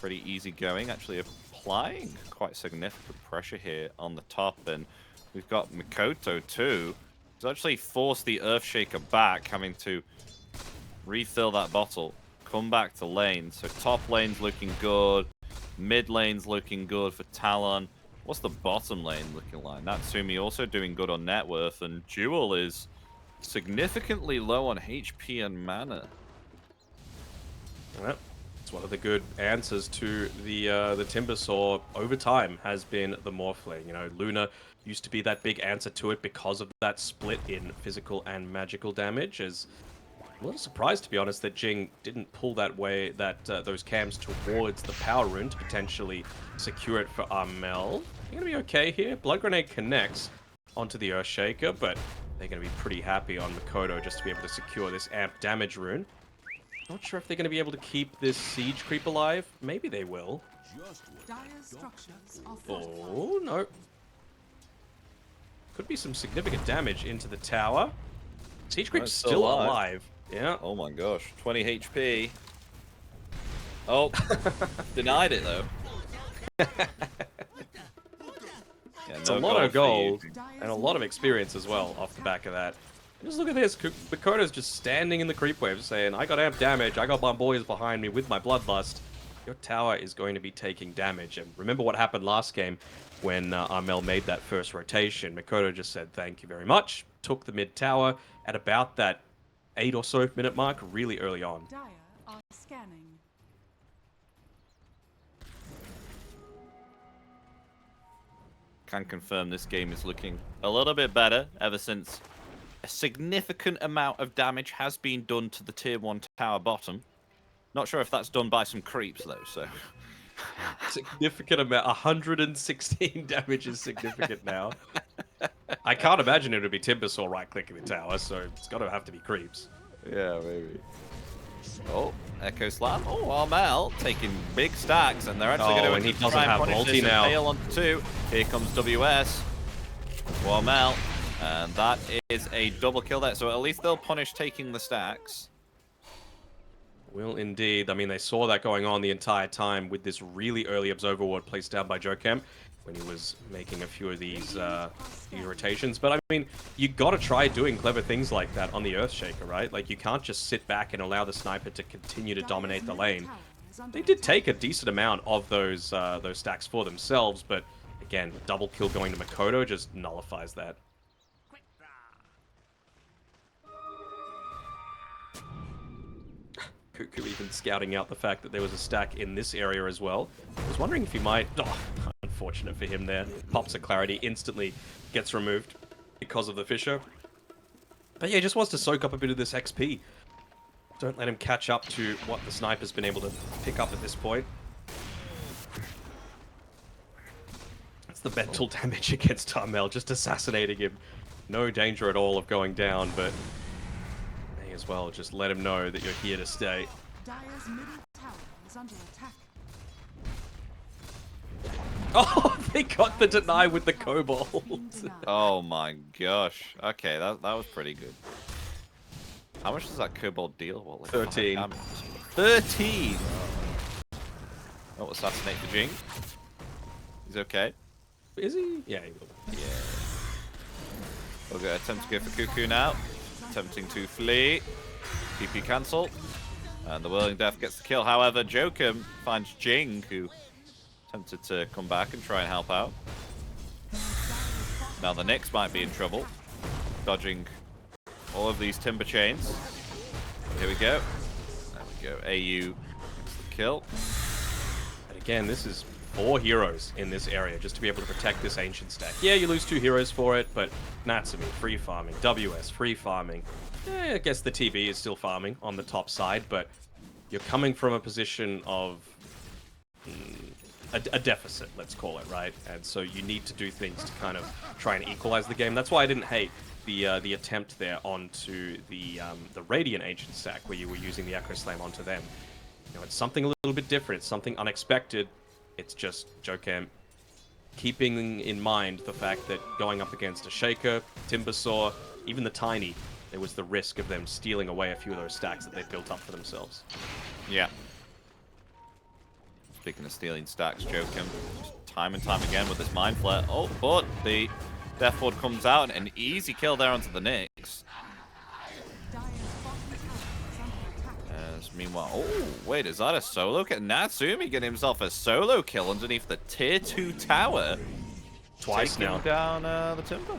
Pretty easy going. Actually applying quite significant pressure here on the top. And we've got Mikoto too. He's actually forced the Earthshaker back, having to refill that bottle, come back to lane. So top lane's looking good, mid lane's looking good for Talon. What's the bottom lane looking like? Natsumi also doing good on net worth, and Jewel is significantly low on HP and mana. Well, it's one of the good answers to the Timbersaw over time has been the Morphling. You know, Luna used to be that big answer to it because of that split in physical and magical damage. As I'm a little surprised, to be honest, that Jing didn't pull those cams towards the power rune to potentially secure it for Armel. They're gonna be okay here. Blood Grenade connects onto the Earthshaker, but they're gonna be pretty happy on Makoto just to be able to secure this amp damage rune. Not sure if they're gonna be able to keep this siege creep alive. Maybe they will. Dire's structures are fortified. Oh no. Could be some significant damage into the tower. Siege creep's it's still still alive. Yeah. Oh my gosh, 20 HP. Oh, denied it though. Yeah, It's no a lot of gold gold for you. and a lot of experience as well off the back of that. And just look at this. Makoto's just standing in the creep wave saying, I got amp damage. I got my boys behind me with my bloodlust. Your tower is going to be taking damage. And remember what happened last game when Armel made that first rotation. Makoto just said, thank you very much. Took the mid tower at about that 8 or so minute mark really early on. Dire are scanning. Can confirm this game is looking a little bit better ever since a significant amount of damage has been done to the tier 1 tower bottom. Not sure if that's done by some creeps though, so... Significant amount. 116 damage is significant now. I can't imagine it would be Timbersaw right-clicking the tower, so it's got to have to be creeps. Yeah, maybe. Oh, Echo Slam. Oh, Armel taking big stacks, and they're actually Oh, going and to he doesn't try and have punish multi this and now. fail on 2. Here comes WS. Armel. And that is a double kill there, so at least they'll punish taking the stacks. Will indeed. I mean, they saw that going on the entire time with this really early Observer Ward placed down by Jokem when he was making a few of these rotations. But I mean, you got to try doing clever things like that on the Earthshaker, right? Like, you can't just sit back and allow the sniper to continue to dominate the lane. They did take a decent amount of those stacks for themselves, but again, double kill going to Makoto just nullifies that. Kuku even scouting out the fact that there was a stack in this area as well. I was wondering if he might... Oh, unfortunate for him there. Pops of Clarity instantly gets removed because of the Fissure. But yeah, he just wants to soak up a bit of this XP. Don't let him catch up to what the sniper's been able to pick up at this point. That's the mental damage against Armel, just assassinating him. No danger at all of going down, but... as well, just let him know that you're here to stay. Dire's middle tower is under attack. Oh, they got the deny with the Cobalt. Oh my gosh. Okay, that was pretty good. How much does that Cobalt deal? What, like 13. 13! Oh, assassinate the Jing. He's okay. Is he? Yeah, he will. Yeah. We'll go attempt to go for Kuku now. Attempting to flee. PP cancel. And the Whirling Death gets the kill. However, Jokem finds Jing, who attempted to come back and try and help out. Now the Nyx might be in trouble. Dodging all of these timber chains. Here we go. There we go. AU gets the kill. And again, this is 4 heroes in this area just to be able to protect this ancient stack. Yeah, you lose 2 heroes for it, but Natsumi free farming, WS free farming. I guess the TB is still farming on the top side, but you're coming from a position of a deficit, let's call it, right? And so you need to do things to kind of try and equalize the game. That's why I didn't hate the attempt there onto the Radiant ancient stack where you were using the Echo Slam onto them. You know, it's something a little bit different. It's something unexpected. It's just Jokem keeping in mind the fact that going up against a Shaker, Timbersaw, even the Tiny, there was the risk of them stealing away a few of those stacks that they've built up for themselves. Yeah. Speaking of stealing stacks, Jokem, just time and time again with this Mind Flare. Oh, but the Death Ward comes out, and an easy kill there onto the Nyx. Dire's bottom tower is under attack. As meanwhile, oh, wait, is that a solo kill? Natsumi getting himself a solo kill underneath the tier 2 tower. twice taking now. down the Timber.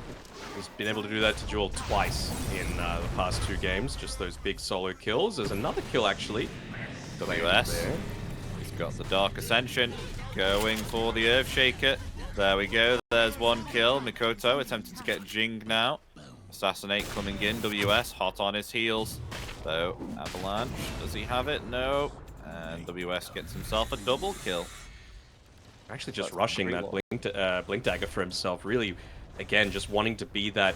He's been able to do that to Jewel twice in the past 2 games. Just those big solo kills. There's another kill actually. WS. He's got the Dark Ascension. Going for the Earthshaker. There we go. There's one kill. Mikoto attempting to get Jing now. Assassinate coming in. WS hot on his heels. So, Avalanche, does he have it? No. And WS gets himself a double kill. Actually just rushing that Blink Dagger for himself. Really, again, just wanting to be that...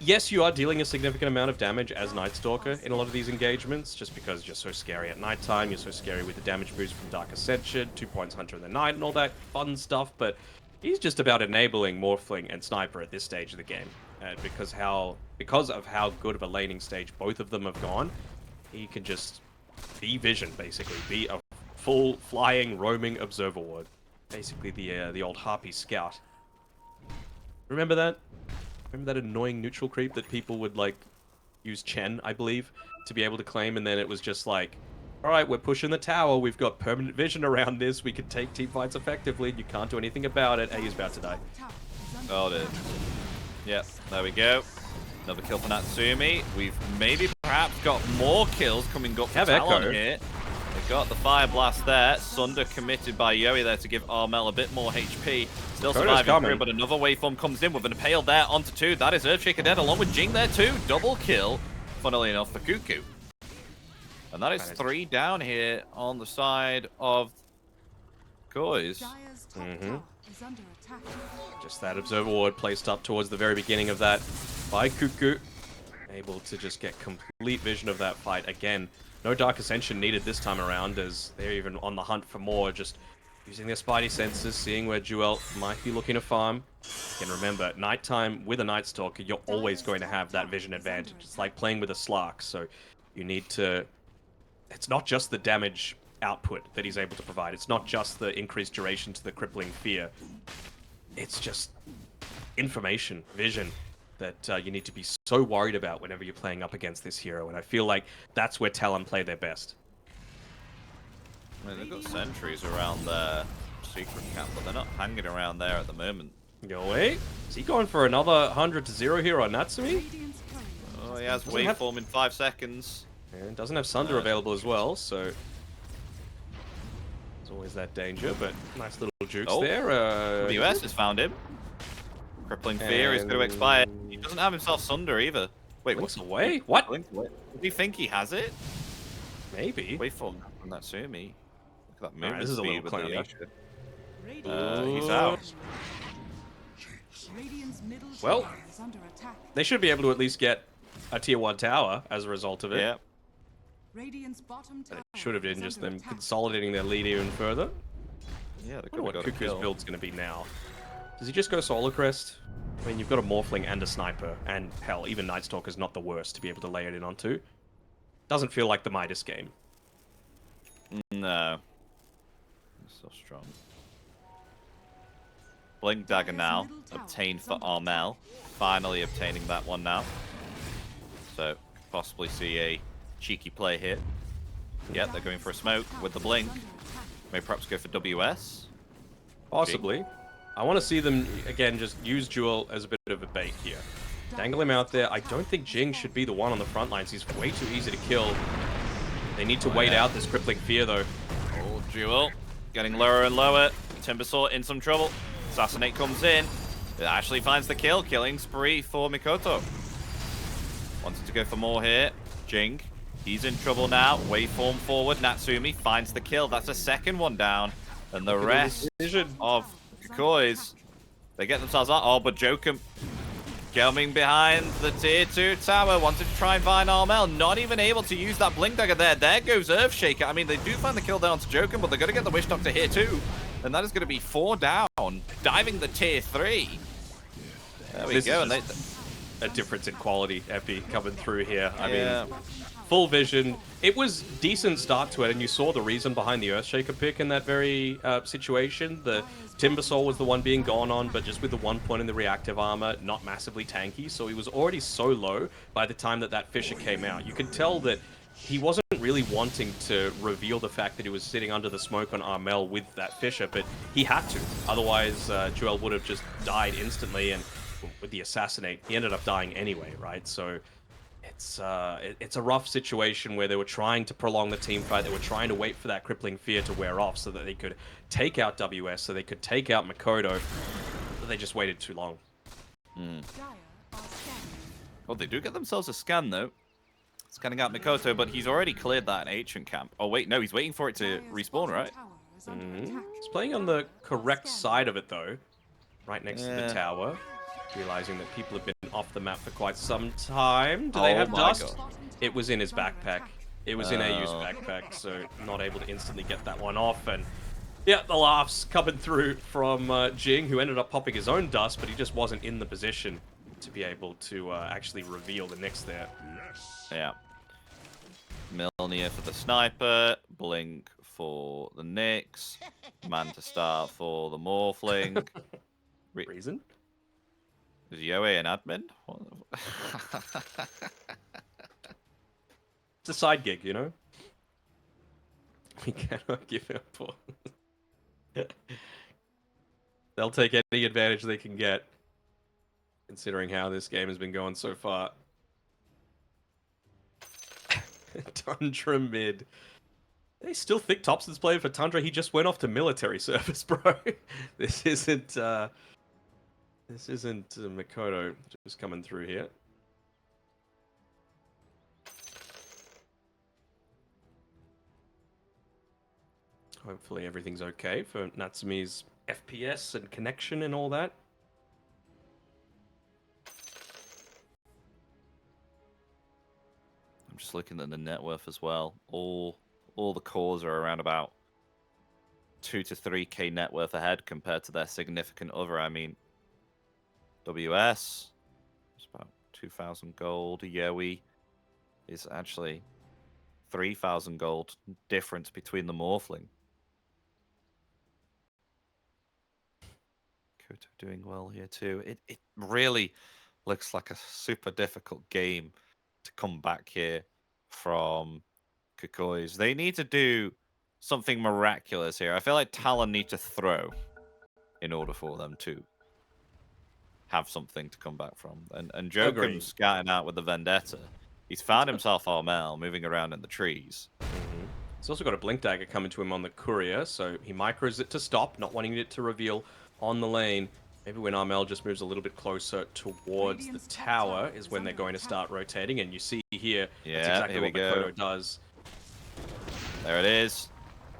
Yes, you are dealing a significant amount of damage as Night Stalker in a lot of these engagements, just because you're so scary at nighttime, you're so scary with the damage boost from Dark Ascension, 2 points Hunter in the Night, and all that fun stuff, but he's just about enabling Morphling and Sniper at this stage of the game. Because of how good of a laning stage both of them have gone, he can just be Vision, basically. Be a full flying, roaming Observer Ward. Basically the old Harpy Scout. Remember that? Remember that annoying neutral creep that people would, like, use Chen, I believe, to be able to claim, and then it was just like, alright, we're pushing the tower, we've got permanent vision around this, we can take team fights effectively, you can't do anything about it. Hey, he's about to die. Oh, dude. Yep, there we go. Another kill for Natsumi. We've maybe perhaps got more kills coming up for Talon here. They got the Fire Blast there. Sunder committed by Yoi there to give Armel a bit more HP. Still surviving through, but another waveform comes in with an Impale there onto 2. That is Earthshaker dead along with Jing there too. Double kill, funnily enough, for Kuku. And that is 3 down here on the side of Kukuys. Just that Observer Ward placed up towards the very beginning of that by Kuku. Able to just get complete vision of that fight again. No Dark Ascension needed this time around, as they're even on the hunt for more, just using their Spidey senses, seeing where Jewel might be looking to farm. And remember, at nighttime with a Night Stalker, you're always going to have that vision advantage. It's like playing with a Slark, so you need to... It's not just the damage output that he's able to provide. It's not just the increased duration to the crippling fear. It's just information, vision, that you need to be so worried about whenever you're playing up against this hero, and I feel like that's where Talon play their best. I mean, they've got sentries around their secret camp, but they're not hanging around there at the moment. Go away. Is he going for another 100 to 0 here on Natsumi? Oh, he has waveform in 5 seconds. And doesn't have Sunder available as well, so there's always that danger, but nice little jukes there. WS has found him. Crippling Fear is going to expire. He doesn't have himself Sunder either. Wait, what's away? What? Do you think he has it? Maybe. Waveform from Natsumi. Look at that movement this is a little speed cloudy. with the he's out. Well, they should be able to at least get a tier 1 tower as a result of it. Yeah. But it should have been just them consolidating their lead even further. Yeah, I wonder what Kuku's build's going to be now. Does he just go Solar Crest? I mean, you've got a Morphling and a Sniper, and hell, even Night Stalker's not the worst to be able to lay it in onto. Doesn't feel like the Midas game. No. It's so strong. Blink Dagger now, obtained for Armel. Finally obtaining that one now. So, possibly see a cheeky play here. Yeah, they're going for a smoke with the Blink. Maybe perhaps go for WS. Possibly. Jing. I want to see them, again, just use Jewel as a bit of a bait here. Dangle him out there. I don't think Jing should be the one on the front lines. He's way too easy to kill. They need to wait out this Crippling Fear, though. Oh, Jewel getting lower and lower. Timbersaw in some trouble. Assassinate comes in. It actually finds the kill. Killing spree for Mikoto. Wanted to go for more here. Jing. He's in trouble now. Waveform forward. Natsumi finds the kill. That's a second one down. And the rest of Kukuys, they get themselves out. Oh, but Jokum coming behind the tier 2 tower. Wanted to try and find Armel. Not even able to use that Blink Dagger there. There goes Earthshaker. I mean, they do find the kill down to Jokum, but they're going to get the Wish Doctor here too. And that is going to be 4 down. Diving the tier 3. There we go. And a difference in quality, Epi, coming through here. I mean, full vision. It was decent start to it, and you saw the reason behind the Earthshaker pick in that very situation. The Timbersaw was the one being gone on, but just with the 1 point in the reactive armor, not massively tanky, so he was already so low by the time that Fisher came out. You could tell that he wasn't wasn't really wanting to reveal the fact that he was sitting under the smoke on Armel with that Fisher, but he had to. Otherwise, Joel would have just died instantly, and with the assassinate, he ended up dying anyway, right? So it's a rough situation where they were trying to prolong the team fight. They were trying to wait for that crippling fear to wear off so that they could take out WS, so they could take out Makoto, but they just waited too long. Dire are scanning. Well, they do get themselves a scan, though. Scanning out Mikoto, but he's already cleared that ancient camp. Oh, wait, no, he's waiting for it to Dire's respawn, bottom right? tower is under attack. He's playing on the correct side of it, though. Right next to the Yeah. tower. Realizing that people have been off the map for quite some time. Do they Oh have my dust? God. It was in his Under backpack. attack. It was in AU's backpack, so not able to instantly get that one off. And yeah, the laughs coming through from Jing, who ended up popping his own dust, but he just wasn't in the position to be able to actually reveal the Nyx there. Yeah. Milner for the sniper, Blink for the Nyx, Man to start for the Morphling. Reason? Is Yoe an admin? It's a side gig, you know? We cannot give up on. They'll take any advantage they can get, considering how this game has been going so far. Tundra mid. They still think Thompson's playing for Tundra. He just went off to military service, bro. This isn't Makoto just coming through here. Hopefully everything's okay for Natsumi's FPS and connection and all that. I'm just looking at the net worth as well. All the cores are around about 2 to 3k net worth ahead compared to their significant other. I mean, WS is about 2,000 gold. Yowie is actually 3,000 gold difference between the Morphling. Koto doing well here too. It really looks like a super difficult game to come back here from Kukuys. They need to do something miraculous here. I feel like Talon need to throw in order for them to have something to come back from. And Joker's scouting out with the Vendetta. He's found himself Armel moving around in the trees. He's also got a Blink Dagger coming to him on the Courier, so he micros it to stop, not wanting it to reveal on the lane. Maybe when Armel just moves a little bit closer towards the tower is when they're going to start rotating, and you see here, that's exactly here what we Makoto go. does. There it is.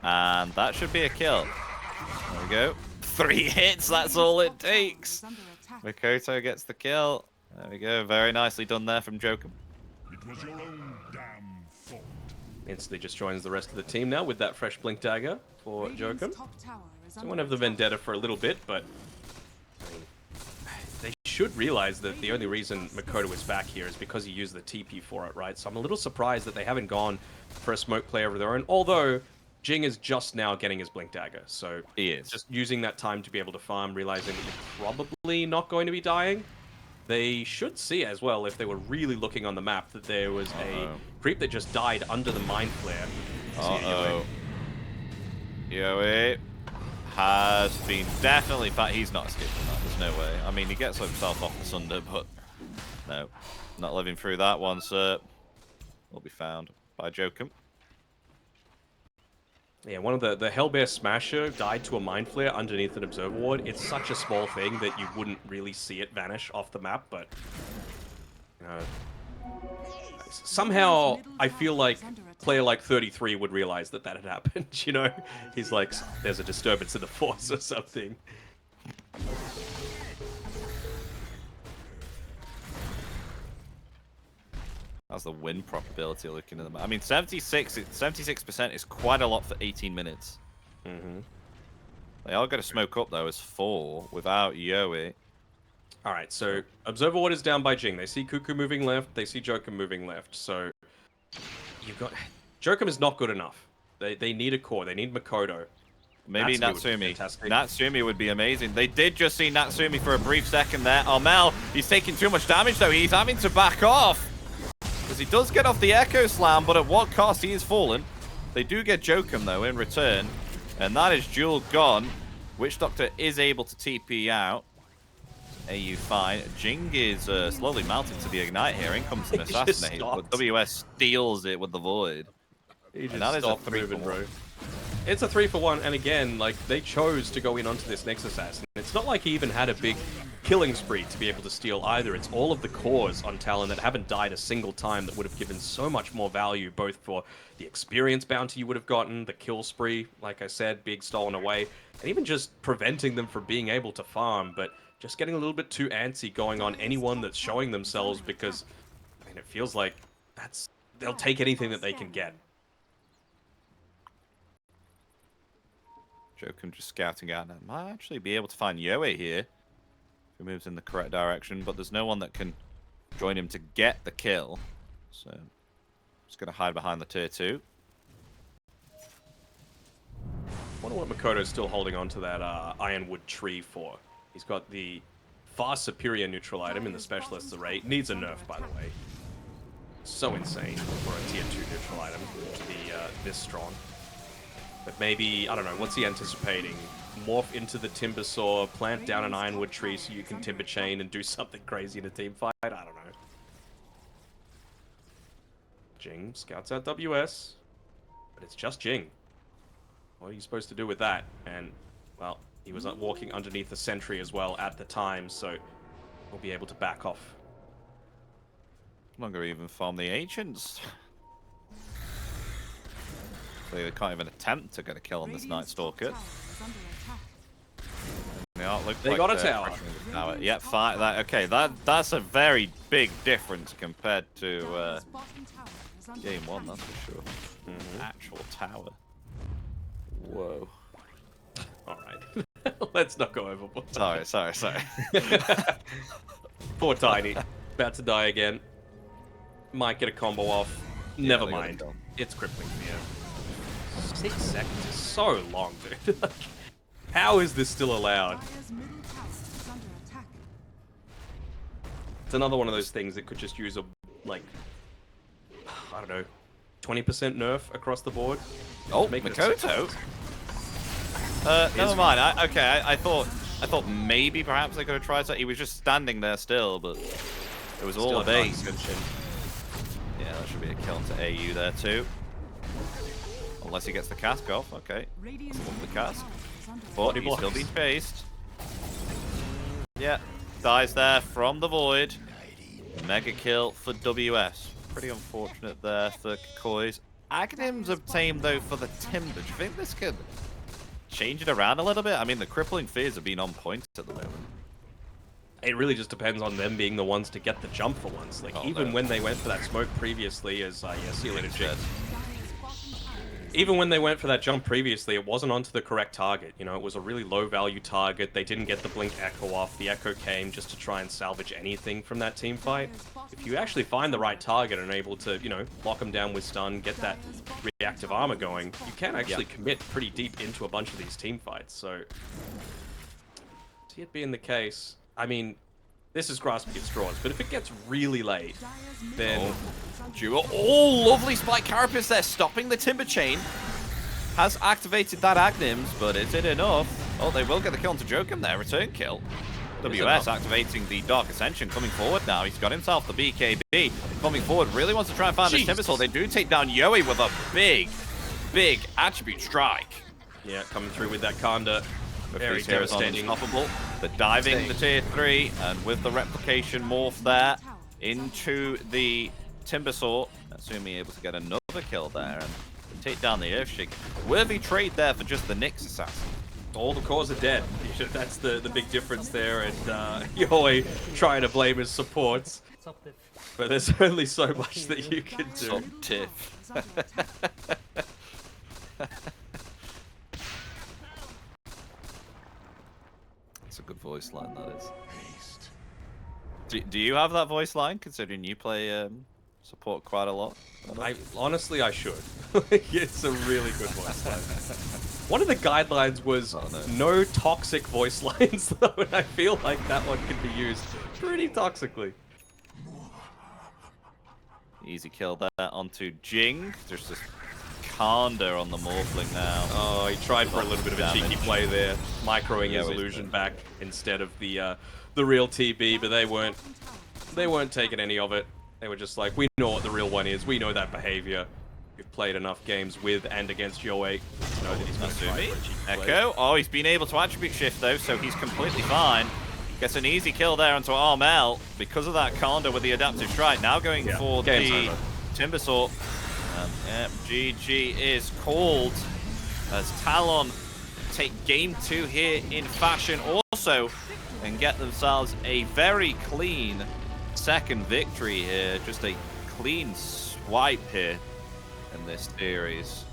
And that should be a kill. There we go. 3 hits, that's all it takes. Is under attack. Makoto gets the kill. There we go. Very nicely done there from Jokum. It was your own damn fault. Instantly just joins the rest of the team now with that fresh Blink Dagger for Radiant's Jokum. top tower is So under won't have the attack. Vendetta for a little bit, but I mean, they should realize that the only reason Makoto is back here is because he used the TP for it, right? So I'm a little surprised that they haven't gone for a smoke play over their own, although Jing is just now getting his Blink Dagger, so He is. just using that time to be able to farm, realizing that you're probably not going to be dying. They should see as well, if they were really looking on the map, that there was a creep that just died under the Mind Flare. Uh-oh. Yoe has been definitely fat. He's not escaping that. There's no way. I mean, he gets himself off the Sunder, but no. Not living through that one, sir. Will be found by Jokum. Yeah, one of the Hellbear Smasher died to a Mind Flare underneath an Observer Ward. It's such a small thing that you wouldn't really see it vanish off the map, but you know, somehow I feel like player like 33 would realize that that had happened, you know? He's like, there's a disturbance in the force or something. How's the win probability looking at the map? I mean, 76% is quite a lot for 18 minutes. They are going to smoke up, though, as 4 without Yoe. All right, so Observer Ward is down by Jing. They see Kuku moving left. They see Jokum moving left. So you've got... Jokum is not good enough. They need a core. They need Makoto. Maybe Natsumi would be Natsumi. fantastic. Natsumi would be amazing. They did just see Natsumi for a brief second there. Armel, he's taking too much damage, though. He's having to back off. Because He does get off the Echo Slam, but at what cost? He is fallen. They do get Jokum, though, in return. And that is Jewel gone. Witch Doctor is able to TP out. AU fine. Jing is slowly mounting to the Ignite here. In comes an Assassinate, but WS steals it with the Void. He just that is a stopped moving, bro. It's a 3-for-1, and again, like, they chose to go in onto this Nyx Assassin. It's not like he even had a big killing spree to be able to steal either. It's all of the cores on Talon that haven't died a single time that would have given so much more value, both for the experience bounty you would have gotten, the kill spree, like I said, big stolen away, and even just preventing them from being able to farm, but just getting a little bit too antsy going on anyone that's showing themselves because, I mean, it feels like they'll take anything that they can get. Jokum just scouting out. Might actually be able to find Yoe here. If he moves in the correct direction, but there's no one that can join him to get the kill. So, just going to hide behind the tier 2. I wonder what Makoto's still holding on to that Ironwood tree for. He's got the far superior neutral item in the Specialist's Array. Needs a nerf, by the way. So insane for a tier 2 neutral item to be this strong. But maybe, I don't know, what's he anticipating? Morph into the Timber Saw, plant down an Ironwood tree so you can Timber Chain and do something crazy in a team fight? I don't know. Jing scouts out WS, but it's just Jing. What are you supposed to do with that? And, well, he was walking underneath the sentry as well at the time, so we'll be able to back off. No longer even farm the Ancients. They can't even attempt to get a kill on this Night Stalker. They got a tower. Yeah, okay, that's a very big difference compared to game 1, that's for sure. Actual tower. Whoa. Alright. Let's not go overboard. Sorry. Poor Tiny. About to die again. Might get a combo off. Never mind. It's crippling fear. 6 seconds is so long, dude. Like, how is this still allowed? It's another one of those things that could just use a, like, I don't know, 20% nerf across the board. Oh, Makoto? Never mind. I thought maybe perhaps they could have tried something. He was just standing there still, but it was all a bait. Yeah, that should be a kill to AU there too. Unless he gets the cask off. Okay. The cask. But he's still being chased. Yeah. Dies there from the Void. Mega kill for WS. Pretty unfortunate there for Kukuys. Agnim's obtained though for the Timber. Do you think this could change it around a little bit? I mean, the crippling fears have been on point at the moment. It really just depends on them being the ones to get the jump for once. Like, even when they went for that smoke previously, as yeah, see you later, Jed. Even when they went for that jump previously, it wasn't onto the correct target. You know, it was a really low-value target. They didn't get the Blink Echo off. The Echo came just to try and salvage anything from that team fight. If you actually find the right target and are able to, you know, lock them down with stun, get that reactive armor going, you can actually commit pretty deep into a bunch of these team fights. So, see it being the case, I mean, this is grasping at straws, but if it gets really late, then... Oh, lovely Spike Carapace there, stopping the Timber Chain. Has activated that Agnims, but is it enough? Oh, they will get the kill onto Jokum there, return kill. WS activating the Dark Ascension, coming forward now. He's got himself the BKB. Coming forward, really wants to try and find this Timber Saw. They do take down Yoe with a big attribute strike. Yeah, coming through with that Kanda. Very devastating. Unstoppable. The diving the tier 3, and with the replication morph there into the Timber Saw, assuming able to get another kill there and take down the Earthshake. Worthy trade there for just the Nyx Assassin. All the cores are dead. That's the big difference there, and Yoe trying to blame his supports. But there's only so much that you can do. Tiff. That's a good voice line, that is. Do you have that voice line, considering you play support quite a lot? Honestly, I should. It's a really good voice line. One of the guidelines was no toxic voice lines, though, and I feel like that one can be used pretty toxically. Easy kill there onto Jing. There's this Kanda on the Morphling now. Oh, he tried for a little bit of a cheeky Damage. play there, microing his he's illusion good. back instead of the real TB, but they weren't taking any of it. They were just like, we know what the real one is. We know that behavior. We've played enough games with and against Yo8 to know that he's going to try Nasumi. for a cheeky play. Echo. Oh, he's been able to attribute shift though, so he's completely fine. Gets an easy kill there onto Armel because of that Kanda with the adaptive strike. Now going for game's the over. Timbersaw. GG is called as Talon take game 2 here in fashion also and get themselves a very clean second victory here. Just a clean swipe here in this series.